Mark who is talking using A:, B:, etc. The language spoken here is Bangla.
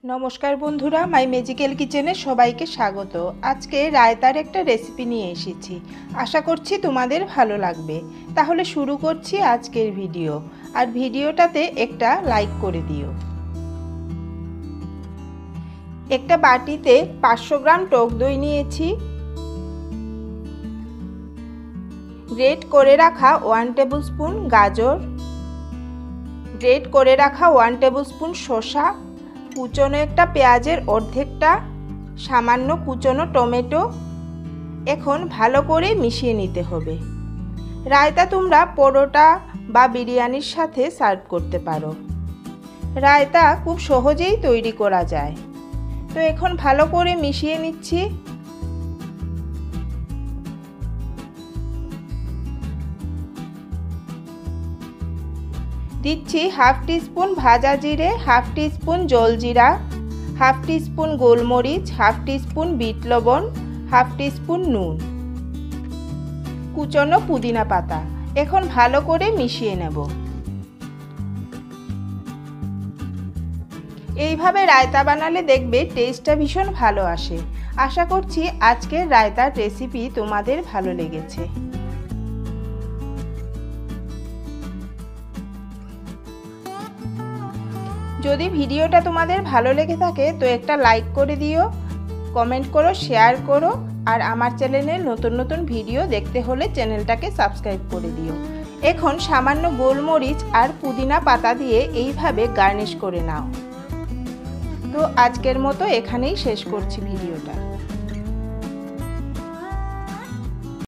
A: নমস্কার বন্ধুরা, মাই ম্যাজিক্যাল কিচেনে সবাইকে স্বাগত। আজকে রায়তার একটা রেসিপি নিয়ে এসেছি, আশা করছি তোমাদের ভালো লাগবে। তাহলে শুরু করছি আজকের ভিডিও, আর ভিডিওটাতে একটা লাইক করে দিও। একটা বাটিতে 500 গ্রাম টক দই নিয়েছি, গ্রেট করে রাখা 1 টেবিল স্পুন গাজর, গ্রেট করে রাখা 1 টেবিল স্পুন শসা, কুচনো একটা পেঁয়াজের অর্ধেকটা, সামান্য কুচনো টমেটো। এখন ভালো করে মিশিয়ে নিতে হবে। রায়তা তোমরা পরোটা বা বিরিয়ানির সাথে সার্ভ করতে পারো। রায়তা খুব সহজেই তৈরি করা যায়। তো এখন ভালো করে মিশিয়ে নিচ্ছি। দিচ্ছি হাফ টিস্পুন ভাজা জিরে, হাফ টিস্পুন জলজিরা, হাফ টিস্পুন গোলমরিচ, হাফ টিস্পুন বিট লবণ, হাফ টিস্পুন নুন, কুচনো পুদিনা পাতা। এখন ভালো করে মিশিয়ে নেব। এইভাবে রায়তা বানালে দেখবে টেস্টটা ভীষণ ভালো আসে। আশা করছি আজকের রায়তার রেসিপি তোমাদের ভালো লেগেছে। যদি ভিডিওটা তোমাদের ভালো লেগে থাকে তো একটা লাইক করে দিও, কমেন্ট করো, শেয়ার করো, আর আমার চ্যানেলে নতুন নতুন ভিডিও দেখতে হলে চ্যানেলটাকে সাবস্ক্রাইব করে দিও। এখন সামান্য গোলমরিচ আর পুদিনা পাতা দিয়ে এইভাবে গার্নিশ করে নাও। তো আজকের মতো এখানেই শেষ করছি ভিডিওটা।